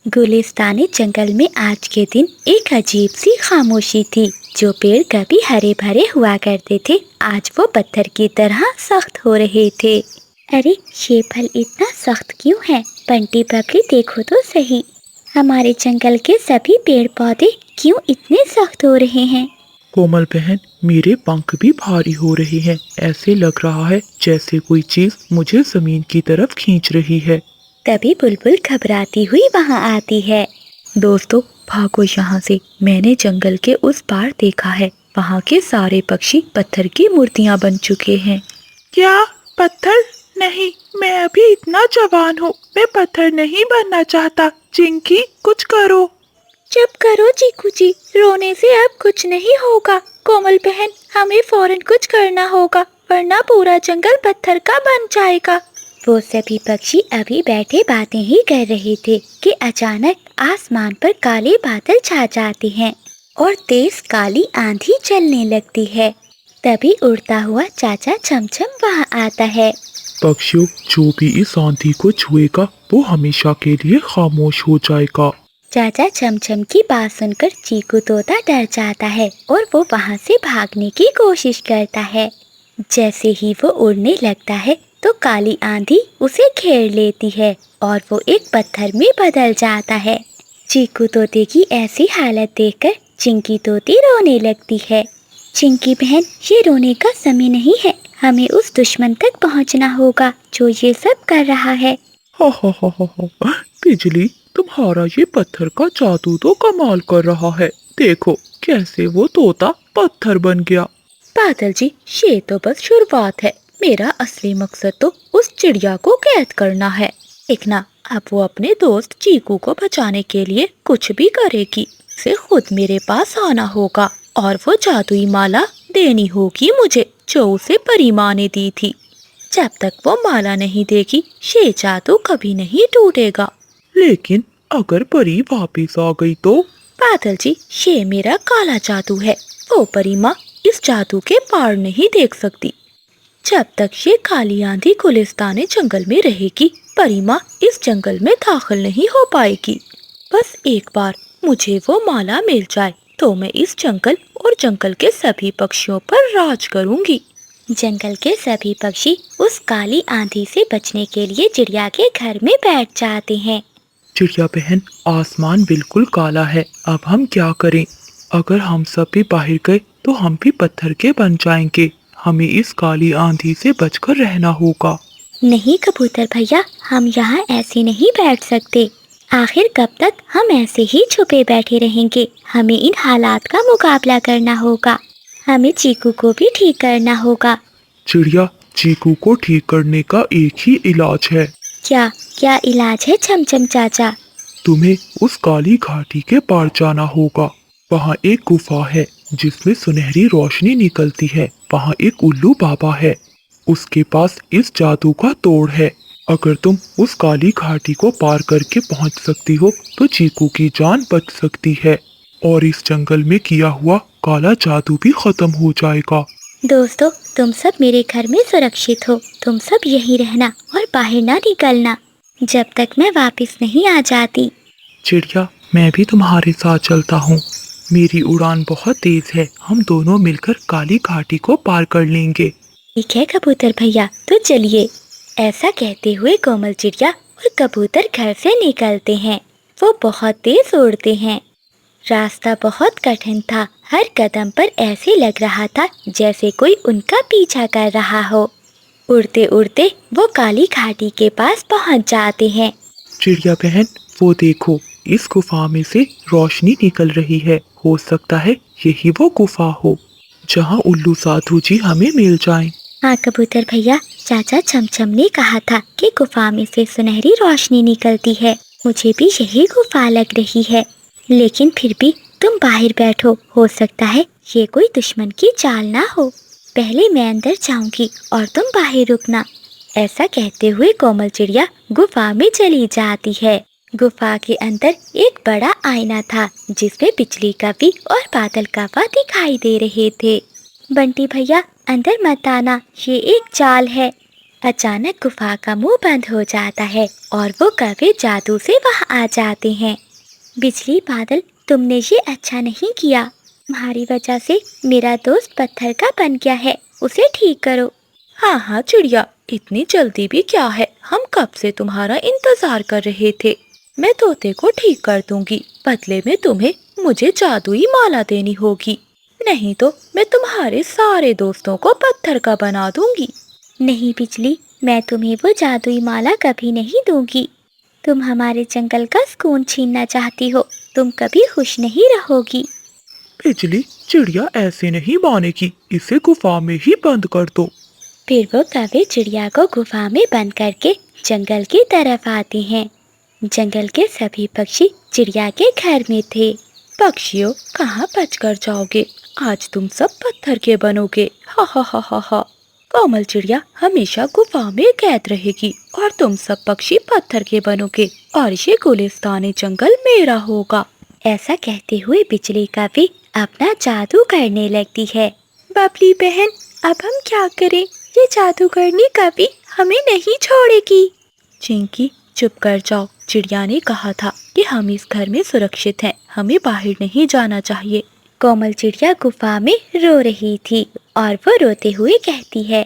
गुलिस्तानी जंगल में आज के दिन एक अजीब सी खामोशी थी। जो पेड़ कभी हरे भरे हुआ करते थे, आज वो पत्थर की तरह सख्त हो रहे थे। अरे ये फल इतना सख्त क्यों है? बंटी बबली देखो तो सही, हमारे जंगल के सभी पेड़ पौधे क्यों इतने सख्त हो रहे हैं? कोमल बहन, मेरे पंख भी भारी हो रहे हैं। ऐसे लग रहा है जैसे कोई चीज मुझे जमीन की तरफ खींच रही है। तभी बुलबुल घबराती हुई वहाँ आती है। दोस्तों, भागो यहाँ से। मैंने जंगल के उस पार देखा है, वहाँ के सारे पक्षी पत्थर की मूर्तियाँ बन चुके हैं। क्या? पत्थर? नहीं, मैं अभी इतना जवान हूँ, मैं पत्थर नहीं बनना चाहता। चिंकी, कुछ करो। चुप करो चीकू जी, रोने से अब कुछ नहीं होगा। कोमल बहन, हमें फौरन कुछ करना होगा, वरना पूरा जंगल पत्थर का बन जाएगा। वो सभी पक्षी अभी बैठे बातें ही कर रहे थे कि अचानक आसमान पर काले बादल छा जाते हैं और तेज काली आंधी चलने लगती है। तभी उड़ता हुआ चाचा छमछम वहाँ आता है। पक्षियों, जो भी इस आंधी को छुएगा वो हमेशा के लिए खामोश हो जाएगा। चाचा छमछम की बात सुनकर चीकू तोता डर जाता है और वो वहाँ से भागने की कोशिश करता है। जैसे ही वो उड़ने लगता है तो काली आंधी उसे घेर लेती है और वो एक पत्थर में बदल जाता है। चीकू तोते की ऐसी हालत देखकर चिंकी तोती रोने लगती है। चिंकी बहन, ये रोने का समय नहीं है, हमें उस दुश्मन तक पहुंचना होगा जो ये सब कर रहा है। हा हा हा हा हा। बिजली, तुम्हारा ये पत्थर का जादू तो कमाल कर रहा है। देखो कैसे वो तोता पत्थर बन गया। बादल जी, ये तो बस शुरुआत है। मेरा असली मकसद तो उस चिड़िया को कैद करना है। देखना, अब वो अपने दोस्त चीकू को बचाने के लिए कुछ भी करेगी। उसे खुद मेरे पास आना होगा और वो जादुई माला देनी होगी मुझे, जो उसे परी माँ ने दी थी। जब तक वो माला नहीं देगी, ये जादू कभी नहीं टूटेगा। लेकिन अगर परी वापिस आ गई तो? बादल जी, ये मेरा काला जादू है। वो परी माँ इस जादू के पार नहीं देख सकती। जब तक ये काली आंधी गुलिस्तानी जंगल में रहेगी, परी माँ इस जंगल में दाखिल नहीं हो पाएगी। बस एक बार मुझे वो माला मिल जाए तो मैं इस जंगल और जंगल के सभी पक्षियों पर राज करूंगी। जंगल के सभी पक्षी उस काली आंधी से बचने के लिए चिड़िया के घर में बैठ जाते हैं। चिड़िया बहन, आसमान बिल्कुल काला है, अब हम क्या करें? अगर हम सब भी बाहर गए तो हम भी पत्थर के बन जाएंगे। हमें इस काली आंधी से बचकर रहना होगा। नहीं कबूतर भैया, हम यहाँ ऐसे नहीं बैठ सकते। आखिर कब तक हम ऐसे ही छुपे बैठे रहेंगे? हमें इन हालात का मुकाबला करना होगा। हमें चीकू को भी ठीक करना होगा। चिड़िया, चीकू को ठीक करने का एक ही इलाज है। क्या क्या इलाज है छमछम चाचा? तुम्हें उस काली घाटी के पार जाना होगा। वहाँ एक गुफा है जिसमें सुनहरी रोशनी निकलती है। वहाँ एक उल्लू बाबा है, उसके पास इस जादू का तोड़ है। अगर तुम उस काली घाटी को पार करके पहुँच सकती हो तो चीकू की जान बच सकती है और इस जंगल में किया हुआ काला जादू भी खत्म हो जाएगा। दोस्तों, तुम सब मेरे घर में सुरक्षित हो। तुम सब यहीं रहना और बाहर ना निकलना जब तक मैं वापस नहीं आ जाती। चिड़िया, मैं भी तुम्हारे साथ चलता हूँ। मेरी उड़ान बहुत तेज है, हम दोनों मिलकर काली घाटी को पार कर लेंगे। ठीक है कबूतर भैया, तो चलिए। ऐसा कहते हुए कोमल चिड़िया और कबूतर घर से निकलते हैं। वो बहुत तेज उड़ते हैं। रास्ता बहुत कठिन था। हर कदम पर ऐसे लग रहा था जैसे कोई उनका पीछा कर रहा हो। उड़ते उड़ते वो काली घाटी के पास पहुंच जाते हैं। चिड़िया बहन, वो देखो, इस गुफा में से रोशनी निकल रही है। हो सकता है यही वो गुफा हो जहाँ उल्लू साधु जी हमें मिल जाएं। हाँ कबूतर भैया, चाचा छमछम ने कहा था कि गुफा में से सुनहरी रोशनी निकलती है। मुझे भी यही गुफा लग रही है, लेकिन फिर भी तुम बाहर बैठो। हो सकता है ये कोई दुश्मन की चाल ना हो। पहले मैं अंदर जाऊंगी और तुम बाहर रुकना। ऐसा कहते हुए कोमल चिड़िया गुफा में चली जाती है। गुफा के अंदर एक बड़ा आईना था जिसमें बिजली का भी और बादल का वा दिखाई दे रहे थे। बंटी भैया, अंदर मत आना, ये एक चाल है। अचानक गुफा का मुंह बंद हो जाता है और वो कौवे जादू से वहां आ जाते हैं। बिजली बादल, तुमने ये अच्छा नहीं किया। तुम्हारी वजह से मेरा दोस्त पत्थर का बन गया है, उसे ठीक करो। हाँ हाँ चिड़िया, इतनी जल्दी भी क्या है, हम कब से तुम्हारा इंतजार कर रहे थे। मैं तोते को ठीक कर दूंगी, बदले में तुम्हें मुझे जादुई माला देनी होगी, नहीं तो मैं तुम्हारे सारे दोस्तों को पत्थर का बना दूंगी। नहीं बिजली, मैं तुम्हें वो जादुई माला कभी नहीं दूंगी। तुम हमारे जंगल का सुकून छीनना चाहती हो, तुम कभी खुश नहीं रहोगी। बिजली, चिड़िया ऐसे नहीं मानेगी, इसे गुफा में ही बंद कर दो। फिर वो कौवे चिड़िया को गुफा में बंद करके जंगल की तरफ आते हैं। जंगल के सभी पक्षी चिड़िया के घर में थे। पक्षियों, कहाँ बच कर जाओगे, आज तुम सब पत्थर के बनोगे। हा हा हा हा हा। कोमल चिड़िया हमेशा गुफा में कैद रहेगी और तुम सब पक्षी पत्थर के बनोगे और ये गुलिस्तानी जंगल मेरा होगा। ऐसा कहते हुए बिजली कौवे अपना जादू करने लगती है। बबली बहन, अब हम क्या करें, ये जादूगरनी कभी हमें नहीं छोड़ेगी। चिंकी चुप कर जाओ, चिड़िया ने कहा था कि हम इस घर में सुरक्षित हैं, हमें बाहर नहीं जाना चाहिए। कोमल चिड़िया गुफा में रो रही थी और वो रोते हुए कहती है,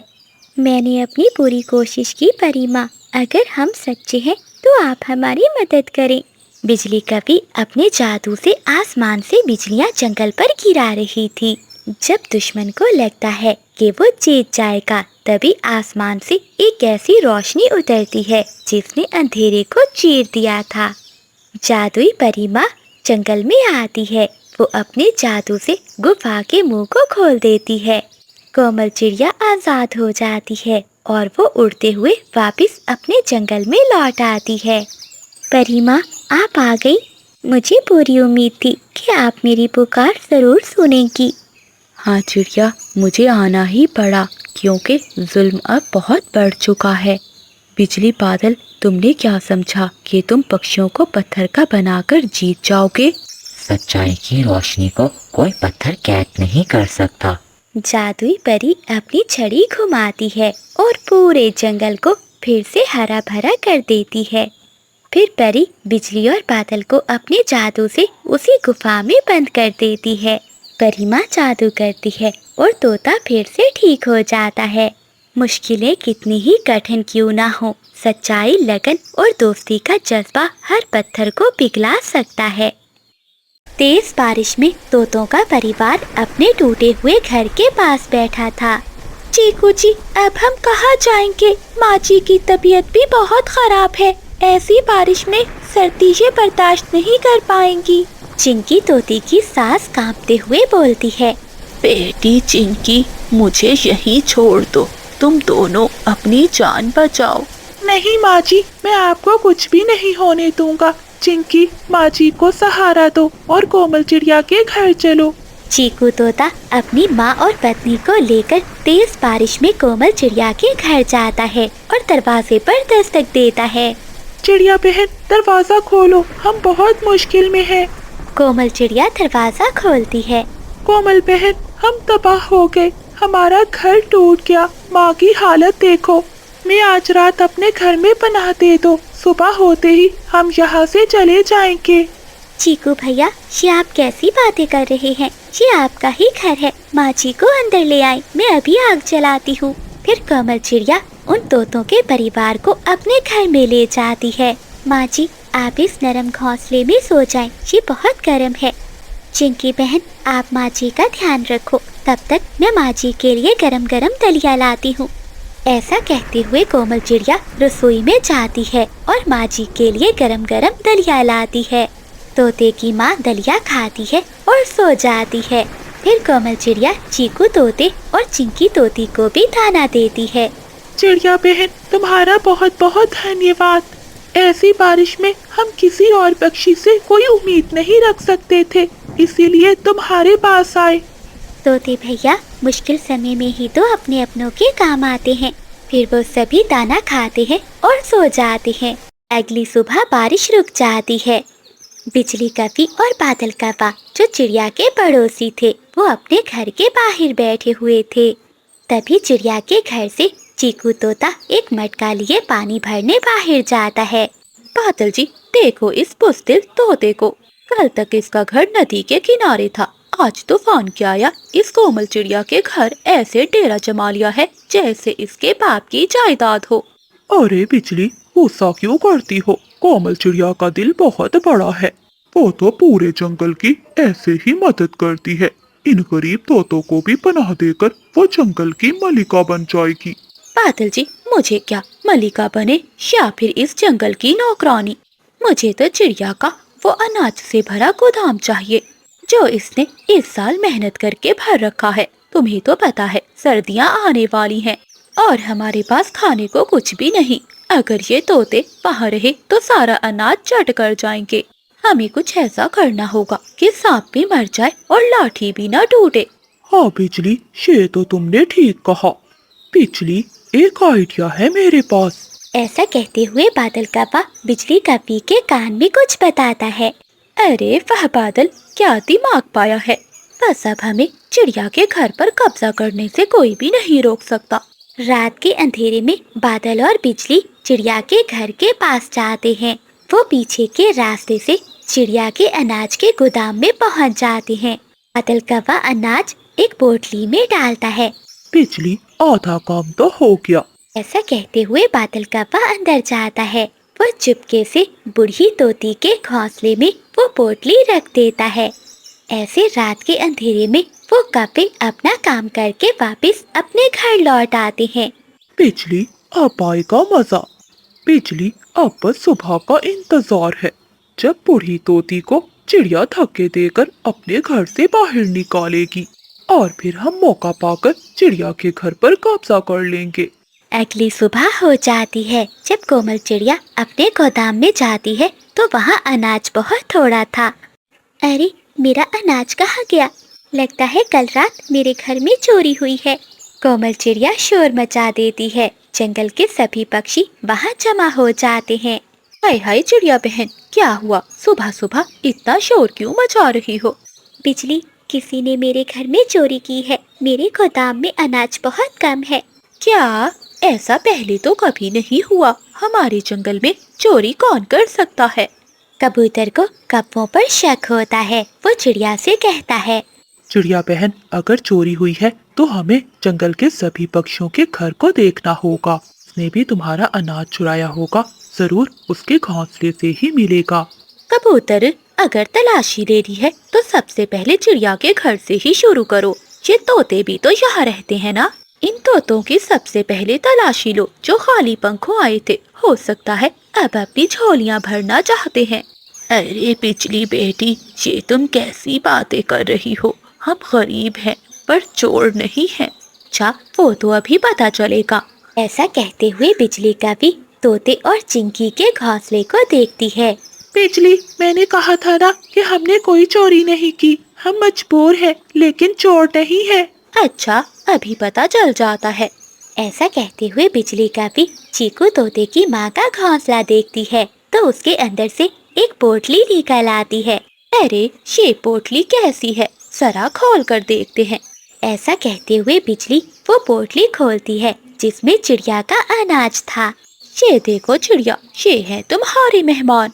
मैंने अपनी पूरी कोशिश की परी माँ, अगर हम सच्चे हैं तो आप हमारी मदद करें। बिजली कौवे अपने जादू से आसमान से बिजलियाँ जंगल पर गिरा रही थी। जब दुश्मन को लगता है कि वो जीत जाएगा, तभी आसमान से एक ऐसी रोशनी उतरती है जिसने अंधेरे को चीर दिया था। जादुई परी माँ जंगल में आती है। वो अपने जादू से गुफा के मुंह को खोल देती है। कोमल चिड़िया आजाद हो जाती है और वो उड़ते हुए वापस अपने जंगल में लौट आती है। परी माँ, आप आ गई। मुझे पूरी उम्मीद थी कि आप मेरी पुकार जरूर सुनेंगी। हाँ चिड़िया, मुझे आना ही पड़ा क्योंकि जुल्म अब बहुत बढ़ चुका है। बिजली बादल, तुमने क्या समझा कि तुम पक्षियों को पत्थर का बनाकर जीत जाओगे? सच्चाई की रोशनी को कोई पत्थर कैद नहीं कर सकता। जादुई परी अपनी छड़ी घुमाती है और पूरे जंगल को फिर से हरा भरा कर देती है। फिर परी बिजली और बादल को अपने जादू से उसी गुफा में बंद कर देती है। परी माँ जादू करती है और तोता फिर से ठीक हो जाता है। मुश्किलें कितनी ही कठिन क्यों ना हो, सच्चाई, लगन और दोस्ती का जज्बा हर पत्थर को पिघला सकता है। तेज बारिश में तोतों का परिवार अपने टूटे हुए घर के पास बैठा था। चीकू जी, अब हम कहाँ जाएंगे? माँ जी की तबीयत भी बहुत खराब है, ऐसी बारिश में सर्दी ये बर्दाश्त नहीं कर पाएंगी। चिंकी तोते की सांस कांपते हुए बोलती है, बेटी चिंकी, मुझे यहीं छोड़ दो, तुम दोनों अपनी जान बचाओ। नहीं माँ जी, मैं आपको कुछ भी नहीं होने दूंगा। चिंकी, माँ जी को सहारा दो और कोमल चिड़िया के घर चलो। चीकू तोता अपनी माँ और पत्नी को लेकर तेज बारिश में कोमल चिड़िया के घर जाता है और दरवाजे पर दस्तक देता है। चिड़िया बहन, दरवाजा खोलो, हम बहुत मुश्किल में हैं। कोमल चिड़िया दरवाजा खोलती है। कोमल बहन, हम तबाह हो गए, हमारा घर टूट गया, माँ की हालत देखो। मैं आज रात अपने घर में पनाह दे दो, सुबह होते ही हम यहाँ से चले जाएंगे। चीकू भैया, ये आप कैसी बातें कर रहे हैं? ये आपका ही घर है, माँ जी को अंदर ले आए, मैं अभी आग जलाती हूँ। फिर कोमल चिड़िया उन तोतों के परिवार को अपने घर में ले जाती है। माँ जी, आप इस नरम घोंसले में सो जाएं, ये बहुत गर्म है। चिंकी बहन, आप माँ जी का ध्यान रखो, तब तक मैं माँ जी के लिए गरम गरम दलिया लाती हूँ। ऐसा कहते हुए कोमल चिड़िया रसोई में जाती है और माँ जी के लिए गरम गरम दलिया लाती है। तोते की माँ दलिया खाती है और सो जाती है। फिर कोमल चिड़िया चीकू तोते और चिंकी तोती को भी दाना देती है। चिड़िया बहन, तुम्हारा बहुत बहुत धन्यवाद। ऐसी बारिश में हम किसी और पक्षी से कोई उम्मीद नहीं रख सकते थे, इसीलिए तुम्हारे पास आए। तोते भैया मुश्किल समय में ही तो अपने अपनों के काम आते हैं। फिर वो सभी दाना खाते हैं और सो जाते हैं। अगली सुबह बारिश रुक जाती है। बिजली कौवे और बादल कौवा, जो चिड़िया के पड़ोसी थे, वो अपने घर के बाहर बैठे हुए थे। तभी चिड़िया के घर से चीकू तोता एक मटका लिए पानी भरने बाहर जाता है। बादल जी, देखो इस बुज़दिल तोते को। कल तक इसका घर नदी के किनारे था, आज तूफान क्या आया, इस कोमल चिड़िया के घर ऐसे डेरा जमा लिया है जैसे इसके बाप की जायदाद हो। अरे बिजली, गुस्सा क्यों करती हो? कोमल चिड़िया का दिल बहुत बड़ा है। वो तो पूरे जंगल की ऐसे ही मदद करती है। इन गरीब तोतों को भी पनाह देकर वो जंगल की मलिका बन जाएगी। बादल जी, मुझे क्या मलिका बने या फिर इस जंगल की नौकरानी, मुझे तो चिड़िया का वो अनाज से भरा गोदाम चाहिए जो इसने इस साल मेहनत करके भर रखा है। तुम्हें तो पता है सर्दियां आने वाली हैं और हमारे पास खाने को कुछ भी नहीं। अगर ये तोते वहाँ रहे तो सारा अनाज चट कर जाएंगे। हमें कुछ ऐसा करना होगा कि सांप भी मर जाए और लाठी भी ना टूटे। हाँ बिजली, ये तो तुमने ठीक कहा। बिजली, एक आइडिया है मेरे पास। ऐसा कहते हुए बादल कौवा बिजली कौवी के कान में कुछ बताता है। अरे वाह बादल, क्या दिमाग पाया है। बस अब हमें चिड़िया के घर पर कब्जा करने से कोई भी नहीं रोक सकता। रात के अंधेरे में बादल और बिजली चिड़िया के घर के पास जाते हैं। वो पीछे के रास्ते से चिड़िया के अनाज के गोदाम में पहुंच जाते हैं। बादल कौवा अनाज एक पोटली में डालता है। बिजली, आधा काम तो हो गया। ऐसा कहते हुए बादल कौवा अंदर जाता है। वो चुपके से बूढ़ी तोती के घोंसले में वो पोटली रख देता है। ऐसे रात के अंधेरे में वो कौवे अपना काम करके वापस अपने घर लौट आते हैं। बिजली, अब आएगा मजा। बिजली, अब बस सुबह का इंतजार है, जब बूढ़ी तोती को चिड़िया धक्के देकर अपने घर से बाहर निकालेगी और फिर हम मौका पाकर चिड़िया के घर पर कब्जा कर लेंगे। अगली सुबह हो जाती है। जब कोमल चिड़िया अपने गोदाम में जाती है तो वहाँ अनाज बहुत थोड़ा था। अरे, मेरा अनाज कहाँ गया? लगता है कल रात मेरे घर में चोरी हुई है। कोमल चिड़िया शोर मचा देती है। जंगल के सभी पक्षी वहाँ जमा हो जाते हैं। हाय हाय चिड़िया बहन, क्या हुआ? सुबह सुबह इतना शोर क्यों मचा रही हो? बिजली, किसी ने मेरे घर में चोरी की है। मेरे गोदाम में अनाज बहुत कम है। क्या? ऐसा पहले तो कभी नहीं हुआ। हमारे जंगल में चोरी कौन कर सकता है? कबूतर को कौवों पर शक होता है। वो चिड़िया से कहता है, चिड़िया बहन, अगर चोरी हुई है तो हमें जंगल के सभी पक्षियों के घर को देखना होगा। उसने भी तुम्हारा अनाज चुराया होगा, जरूर उसके घोंसले से ही मिलेगा। कबूतर, अगर तलाशी लेनी है तो सबसे पहले चिड़िया के घर से ही शुरू करो। ये तोते भी तो यहाँ रहते हैं ना। इन तोतों की सबसे पहले तलाशी लो जो खाली पंखों आए थे। हो सकता है अब अपनी झोलियाँ भरना चाहते हैं। अरे बिजली बेटी, ये तुम कैसी बातें कर रही हो? हम गरीब हैं पर चोर नहीं हैं। अच्छा, वो तो अभी पता चलेगा। ऐसा कहते हुए बिजली कौवी तोते और चिंकी के घोंसले को देखती है। बिजली, मैंने कहा था ना कि हमने कोई चोरी नहीं की। हम मजबूर हैं, लेकिन चोर नहीं है। अच्छा, अभी पता चल जाता है। ऐसा कहते हुए बिजली कौवी चीकू तोते की माँ का घोंसला देखती है तो उसके अंदर से एक पोटली निकल आती है। अरे, ये पोटली कैसी है? जरा खोल कर देखते हैं। ऐसा कहते हुए बिजली वो पोटली खोलती है जिसमें चिड़िया का अनाज था। ये देखो चिड़िया, ये है तुम्हारे मेहमान।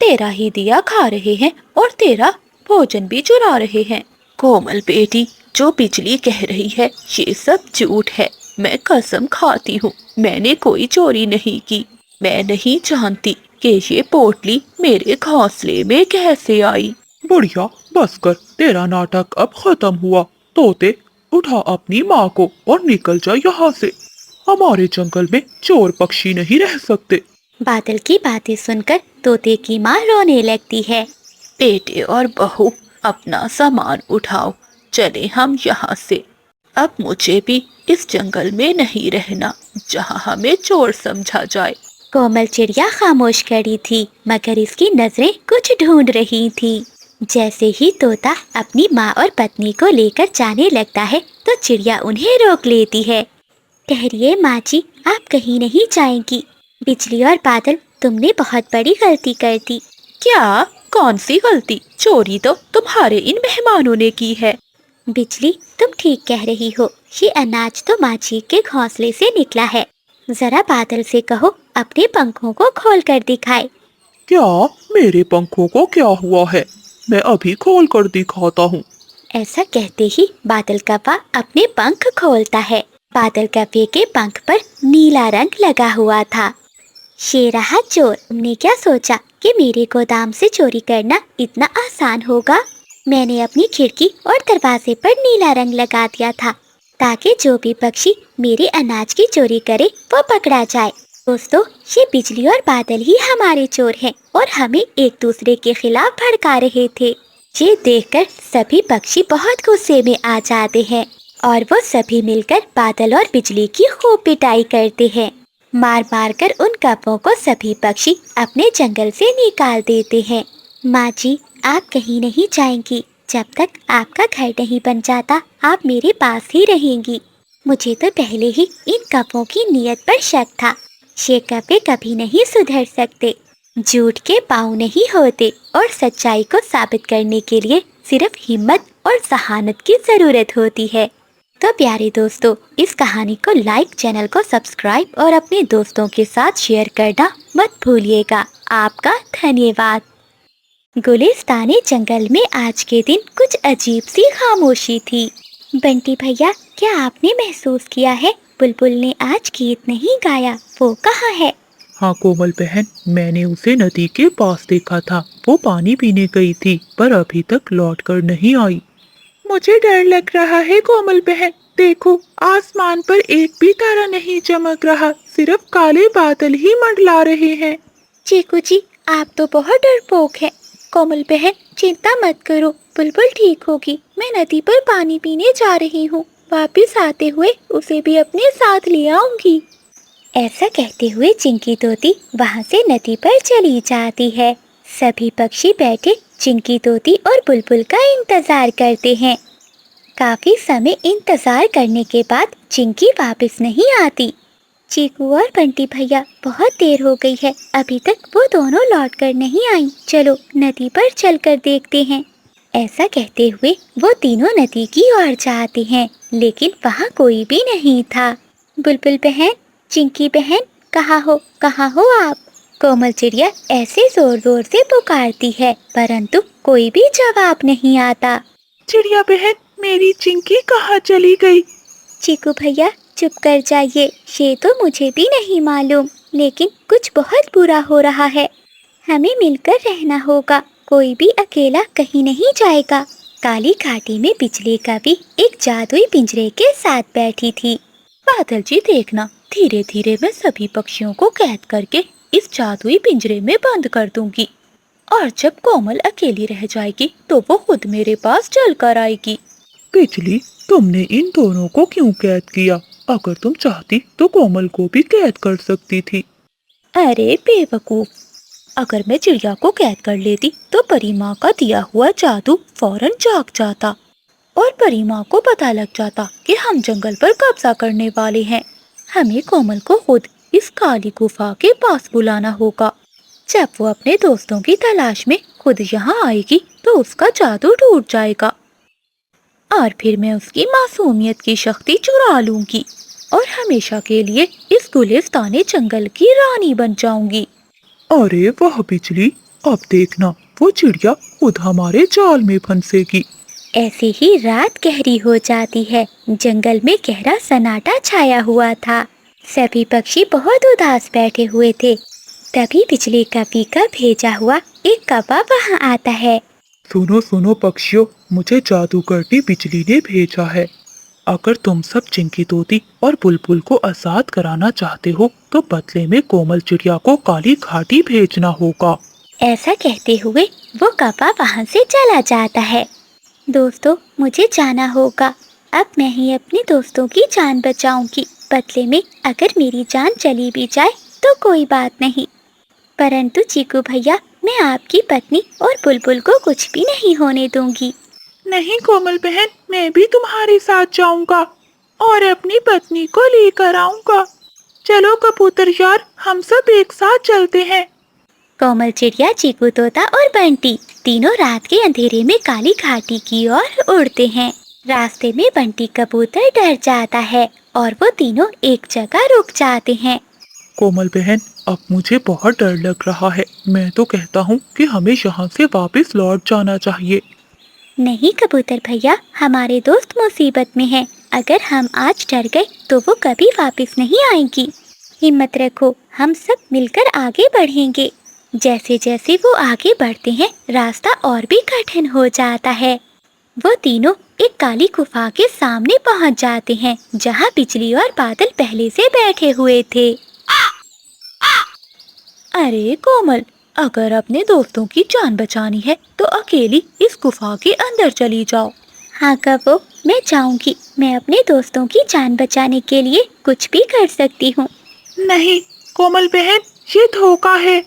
तेरा ही दिया खा रहे हैं और तेरा भोजन भी चुरा रहे हैं। कोमल बेटी, जो बिजली कह रही है ये सब झूठ है। मैं कसम खाती हूँ, मैंने कोई चोरी नहीं की। मैं नहीं जानती कि ये पोटली मेरे घोंसले में कैसे आई। बढ़िया, बस कर, तेरा नाटक अब खत्म हुआ। तोते, उठा अपनी माँ को और निकल जा यहाँ से। हमारे जंगल में चोर पक्षी नहीं रह सकते। बादल की बातें सुनकर तोते की माँ रोने लगती है। बेटे और बहू, अपना सामान उठाओ, चले हम यहाँ से। अब मुझे भी इस जंगल में नहीं रहना जहाँ हमें चोर समझा जाए। कोमल चिड़िया खामोश खड़ी थी मगर इसकी नजरें कुछ ढूंढ रही थी। जैसे ही तोता अपनी माँ और पत्नी को लेकर जाने लगता है तो चिड़िया उन्हें रोक लेती है। ठहरिए माँ जी, आप कहीं नहीं जाएंगी। बिजली और बादल, तुमने बहुत बड़ी गलती कर दी। क्या? कौन सी गलती? चोरी तो तुम्हारे इन मेहमानों ने की है। बिजली, तुम ठीक कह रही हो। ये अनाज तो माँ जी के घोंसले से निकला है। जरा बादल से कहो अपने पंखों को खोल कर दिखाए। क्या? मेरे पंखों को क्या हुआ है? मैं अभी खोल कर दिखाता हूँ। ऐसा कहते ही बादल कव्वा अपने पंख खोलता है। बादल कव्वे के पंख पर नीला रंग लगा हुआ था। ये रहा चोर। तुमने क्या सोचा कि मेरे गोदाम से चोरी करना इतना आसान होगा? मैंने अपनी खिड़की और दरवाजे पर नीला रंग लगा दिया था ताकि जो भी पक्षी मेरे अनाज की चोरी करे वो पकड़ा जाए। दोस्तों, ये बिजली और बादल ही हमारे चोर हैं और हमें एक दूसरे के खिलाफ भड़का रहे थे। ये देखकर सभी पक्षी बहुत गुस्से में आ जाते हैं और वो सभी मिलकर बादल और बिजली की खूब पिटाई करते हैं। मार मार कर उन कौवों को सभी पक्षी अपने जंगल से निकाल देते हैं। माँ जी, आप कहीं नहीं जाएंगी। जब तक आपका घर नहीं बन जाता आप मेरे पास ही रहेंगी। मुझे तो पहले ही इन कौवों की नीयत पर शक था। ये कौवे कभी नहीं सुधर सकते। झूठ के पाँव नहीं होते और सच्चाई को साबित करने के लिए सिर्फ हिम्मत और जहानत की ज़रूरत होती है। तो प्यारे दोस्तों, इस कहानी को लाइक, चैनल को सब्सक्राइब और अपने दोस्तों के साथ शेयर करना मत भूलिएगा। आपका धन्यवाद। गुलिस्तानी जंगल में आज के दिन कुछ अजीब सी खामोशी थी। बंटी भैया, क्या आपने महसूस किया है बुलबुल ने आज गीत नहीं गाया? वो कहाँ है? हाँ कोमल बहन, मैंने उसे नदी के पास देखा था। वो पानी पीने गई थी पर अभी तक लौट कर नहीं आई। मुझे डर लग रहा है कोमल बहन। देखो, आसमान पर एक भी तारा नहीं चमक रहा, सिर्फ काले बादल ही मंडला रहे हैं। चीकू जी, आप तो बहुत डरपोक हैं। कोमल बहन, चिंता मत करो, बुलबुल ठीक होगी। मैं नदी पर पानी पीने जा रही हूँ। वापस आते हुए उसे भी अपने साथ ले आऊंगी। ऐसा कहते हुए चिंकी तोती वहाँ से नदी पर चली जाती है। सभी पक्षी बैठे चिंकी तोती और बुलबुल का इंतजार करते हैं। काफी समय इंतजार करने के बाद चिंकी वापस नहीं आती। चीकू और बंटी भैया, बहुत देर हो गई है, अभी तक वो दोनों लौट कर नहीं आई। चलो नदी पर चलकर देखते हैं। ऐसा कहते हुए वो तीनों नदी की ओर जाते हैं, लेकिन वहाँ कोई भी नहीं था। बुलबुल बहन, चिंकी बहन, कहाँ हो आप? कोमल चिड़िया ऐसे जोर जोर से पुकारती है, परंतु कोई भी जवाब नहीं आता। चिड़िया बहन, मेरी चिंकी कहाँ चली गई? चीकू भैया, चुप कर जाइए। ये तो मुझे भी नहीं मालूम, लेकिन कुछ बहुत बुरा हो रहा है। हमें मिलकर रहना होगा, कोई भी अकेला कहीं नहीं जाएगा। काली घाटी में बिजली का भी एक जादुई पिंजरे के साथ बैठी थी। बादल जी देखना, धीरे धीरे मैं सभी पक्षियों को कैद करके इस जादुई पिंजरे में बंद कर दूंगी और जब कोमल अकेली रह जाएगी तो वो खुद मेरे पास चल कर आएगी। बिजली, तुमने इन दोनों को क्यों कैद किया? अगर तुम चाहती तो कोमल को भी कैद कर सकती थी। अरे बेवकूफ, अगर मैं चिड़िया को कैद कर लेती तो परी माँ का दिया हुआ जादू फौरन जाग जाता और परी माँ को पता लग जाता कि हम जंगल पर कब्जा करने वाले हैं। हमें कोमल को खुद इस काली गुफा के पास बुलाना होगा। जब वो अपने दोस्तों की तलाश में खुद यहाँ आएगी तो उसका जादू टूट जाएगा और फिर मैं उसकी मासूमियत की शक्ति चुरा लूंगी और हमेशा के लिए इस गुलिस्तानी जंगल की रानी बन जाऊंगी। अरे वाह बिजली, अब देखना वो चिड़िया खुद हमारे जाल में फंसेगी। ऐसे ही रात गहरी हो जाती है। जंगल में गहरा सन्नाटा छाया हुआ था। सभी पक्षी बहुत उदास बैठे हुए थे। तभी बिजली कवि का भेजा हुआ एक कौवा वहाँ आता है। सुनो सुनो पक्षियों, मुझे जादूगरनी बिजली ने भेजा है। अगर तुम सब चिंकी तोती और बुलबुल को आजाद कराना चाहते हो तो बदले में कोमल चिड़िया को काली घाटी भेजना होगा। ऐसा कहते हुए वो कौवा वहाँ से चला जाता है। दोस्तों, मुझे जाना होगा। अब मैं ही अपने दोस्तों की जान बचाऊंगी। बदले में अगर मेरी जान चली भी जाए तो कोई बात नहीं, परंतु चीकू भैया, मैं आपकी पत्नी और बुलबुल को कुछ भी नहीं होने दूंगी। नहीं कोमल बहन, मैं भी तुम्हारे साथ जाऊंगा और अपनी पत्नी को लेकर आऊंगा। चलो कबूतर यार, हम सब एक साथ चलते हैं। कोमल चिड़िया, चीकू तोता और बंटी तीनों रात के अंधेरे में काली घाटी की ओर उड़ते हैं। रास्ते में बंटी कबूतर डर जाता है और वो तीनों एक जगह रुक जाते हैं। कोमल बहन, अब मुझे बहुत डर लग रहा है। मैं तो कहता हूँ कि हमें यहाँ से वापस लौट जाना चाहिए। नहीं कबूतर भैया, हमारे दोस्त मुसीबत में हैं। अगर हम आज डर गए तो वो कभी वापस नहीं आएंगी। हिम्मत रखो, हम सब मिलकर आगे बढ़ेंगे। जैसे जैसे वो आगे बढ़ते हैं रास्ता और भी कठिन हो जाता है। वो तीनों एक काली गुफा के सामने पहुंच जाते हैं जहां बिजली और बादल पहले से बैठे हुए थे। अरे कोमल, अगर अपने दोस्तों की जान बचानी है तो अकेली इस गुफा के अंदर चली जाओ। हाँ कबो, मैं जाऊंगी। मैं अपने दोस्तों की जान बचाने के लिए कुछ भी कर सकती हूँ। नहीं कोमल बहन, ये धोखा है।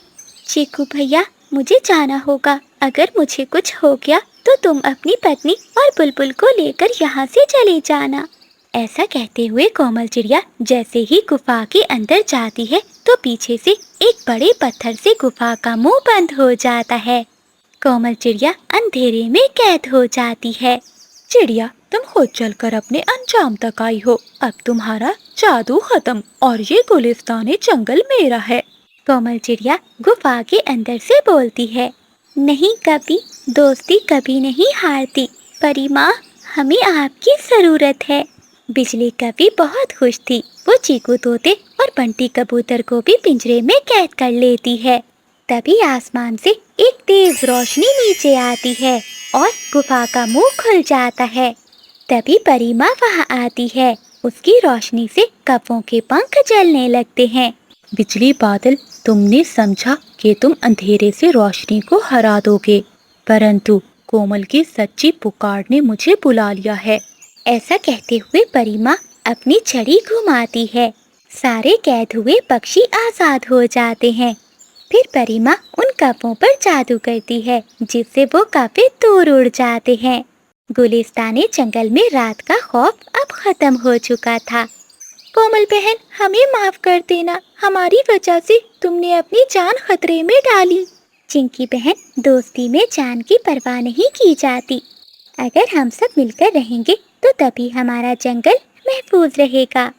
चीकू भैया, मुझे जाना होगा। अगर मुझे कुछ हो गया तो तुम अपनी पत्नी और बुलबुल को लेकर यहाँ से चले जाना। ऐसा कहते हुए कोमल चिड़िया जैसे ही गुफा के अंदर जाती है तो पीछे से एक बड़े पत्थर से गुफा का मुंह बंद हो जाता है। कोमल चिड़िया अंधेरे में कैद हो जाती है। चिड़िया, तुम खुद चलकर अपने अंजाम तक आई हो। अब तुम्हारा जादू खत्म और ये गुलिस्तान जंगल मेरा है। कोमल चिड़िया गुफा के अंदर से बोलती है, नहीं कभी, दोस्ती कभी नहीं हारती। परी माँ, हमें आपकी ज़रूरत है। बिजली कभी बहुत खुश थी। वो चीकू तोते और बंटी कबूतर को भी पिंजरे में कैद कर लेती है। तभी आसमान से एक तेज रोशनी नीचे आती है और गुफा का मुंह खुल जाता है। तभी परी माँ वहाँ आती है। उसकी रोशनी से कौवों के पंख जलने लगते हैं। बिजली बादल, तुमने समझा कि तुम अंधेरे से रोशनी को हरा दोगे, परंतु कोमल की सच्ची पुकार ने मुझे बुला लिया है। ऐसा कहते हुए परी माँ अपनी छड़ी घुमाती है। सारे कैद हुए पक्षी आजाद हो जाते हैं। फिर परी माँ उन कौवों पर जादू करती है जिससे वो काफी दूर उड़ जाते हैं। गुलिस्तानी जंगल में रात का खौफ अब खत्म हो चुका था। कोमल बहन, हमें माफ कर देना। हमारी वजह से तुमने अपनी जान खतरे में डाली। चिंकी बहन, दोस्ती में जान की परवाह नहीं की जाती। अगर हम सब मिलकर रहेंगे तो तभी हमारा जंगल महफूज रहेगा।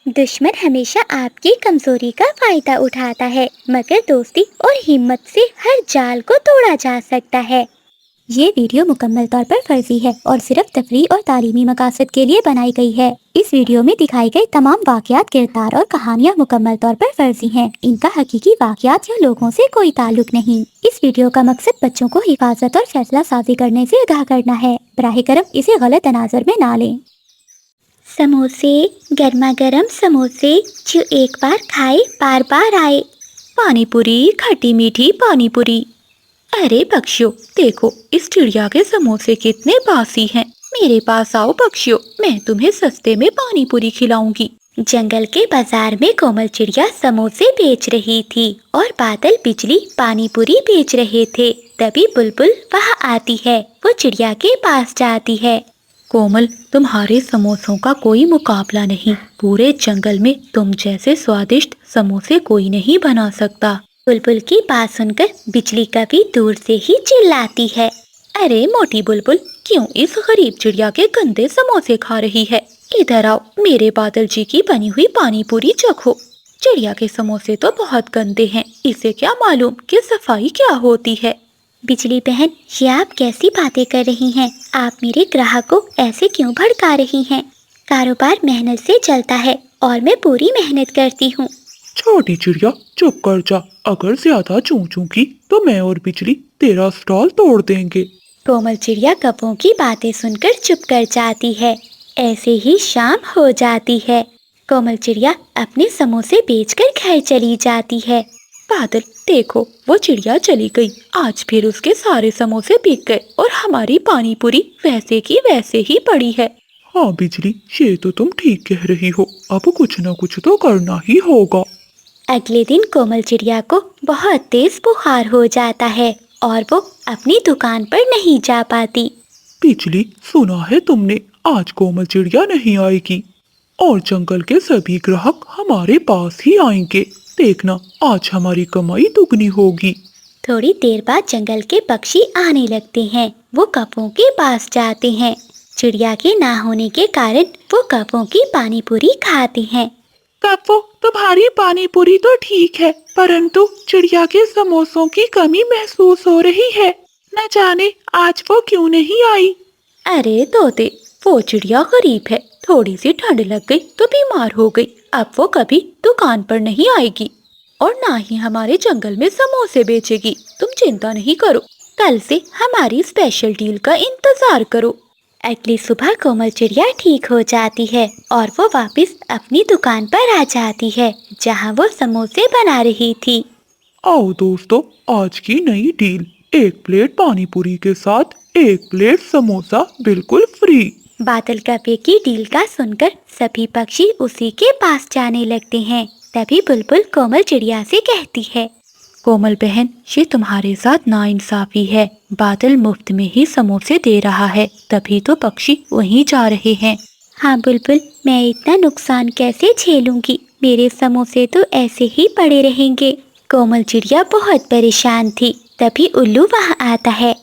दुश्मन हमेशा आपकी कमजोरी का फायदा उठाता है, मगर दोस्ती और हिम्मत से हर जाल को तोड़ा जा सकता है। ये वीडियो मुकम्मल तौर पर फर्जी है और सिर्फ तफरीह और तालीमी मकासद के लिए बनाई गई है। इस वीडियो में दिखाई गई तमाम वाक़यात, किरदार और कहानियाँ मुकम्मल तौर पर फर्जी हैं। इनका हकीकी वाक़यात या लोगों से कोई ताल्लुक नहीं। इस वीडियो का मकसद बच्चों को हिफाजत और फैसला साजी करने से आगाह करना है। बराह करम इसे गलत तनाज़ुर में ना लें। समोसे, गर्मा गर्म समोसे, जो एक बार खाए बार बार आए। पानी पूरी, खट्टी मीठी पानी पूरी। अरे पक्षियों, देखो इस चिड़िया के समोसे कितने बासी हैं। मेरे पास आओ पक्षियों, मैं तुम्हें सस्ते में पानी पूरी खिलाऊंगी। जंगल के बाजार में कोमल चिड़िया समोसे बेच रही थी और बादल बिजली पानी पूरी बेच रहे थे। तभी बुलबुल वहाँ आती है। वो चिड़िया के पास जाती है। कोमल, तुम्हारे समोसों का कोई मुकाबला नहीं। पूरे जंगल में तुम जैसे स्वादिष्ट समोसे कोई नहीं बना सकता। बुलबुल की बात सुनकर बिजली कभी दूर से ही चिल्लाती है, अरे मोटी बुलबुल, क्यों इस गरीब चिड़िया के गंदे समोसे खा रही है? इधर आओ, मेरे बादल जी की बनी हुई पानी पूरी चखो। चिड़िया के समोसे तो बहुत गंदे हैं, इसे क्या मालूम कि सफाई क्या होती है। बिजली बहन, ये आप कैसी बातें कर रही हैं? आप मेरे ग्राहक को ऐसे क्यों भड़का रही हैं? कारोबार मेहनत से चलता है और मैं पूरी मेहनत करती हूँ। छोटी चिड़िया, चुप कर जा। अगर ज्यादा चूंकी तो मैं और बिजली तेरा स्टॉल तोड़ देंगे। कोमल चिड़िया कौवों की बातें सुनकर चुप कर जाती है। ऐसे ही शाम हो जाती है। कोमल चिड़िया अपने समोसे बेचकर घर चली जाती है। बादल, देखो वो चिड़िया चली गई। आज फिर उसके सारे समोसे बिक गए और हमारी पानी पूरी वैसे की वैसे ही पड़ी है। हाँ बिजली, ये तो तुम ठीक कह रही हो। अब कुछ न कुछ तो करना ही होगा। अगले दिन कोमल चिड़िया को बहुत तेज बुखार हो जाता है और वो अपनी दुकान पर नहीं जा पाती। बिजली, सुना है तुमने, आज कोमल चिड़िया नहीं आएगी और जंगल के सभी ग्राहक हमारे पास ही आएंगे। देखना, आज हमारी कमाई दुगनी होगी। थोड़ी देर बाद जंगल के पक्षी आने लगते हैं। वो कौवों के पास जाते हैं। चिड़िया के ना होने के कारण वो कौवों की पानी पूरी खाते हैं। कौवों, तुम्हारी पानी पूरी तो ठीक है, परंतु चिड़िया के समोसों की कमी महसूस हो रही है। न जाने आज वो क्यों नहीं आई। अरे तोते, वो चिड़िया गरीब है, थोड़ी सी ठंड लग गई तो बीमार हो गई। अब वो कभी दुकान पर नहीं आएगी और ना ही हमारे जंगल में समोसे बेचेगी। तुम चिंता नहीं करो, कल से हमारी स्पेशल डील का इंतजार करो। अगली सुबह कोमल चिड़िया ठीक हो जाती है और वो वापस अपनी दुकान पर आ जाती है जहाँ वो समोसे बना रही थी। आओ दोस्तों, आज की नई डील, 1 प्लेट पानी पूरी के साथ 1 प्लेट समोसा बिल्कुल फ्री। बादल कव्वे की डील का सुनकर सभी पक्षी उसी के पास जाने लगते हैं। तभी बुलबुल कोमल चिड़िया से कहती है, कोमल बहन, ये तुम्हारे साथ नाइंसाफी है। बादल मुफ्त में ही समोसे दे रहा है, तभी तो पक्षी वहीं जा रहे हैं। हाँ बुलबुल, मैं इतना नुकसान कैसे झेलूंगी, मेरे समोसे तो ऐसे ही पड़े रहेंगे। कोमल चिड़िया बहुत परेशान थी। तभी उल्लू वहाँ आता है।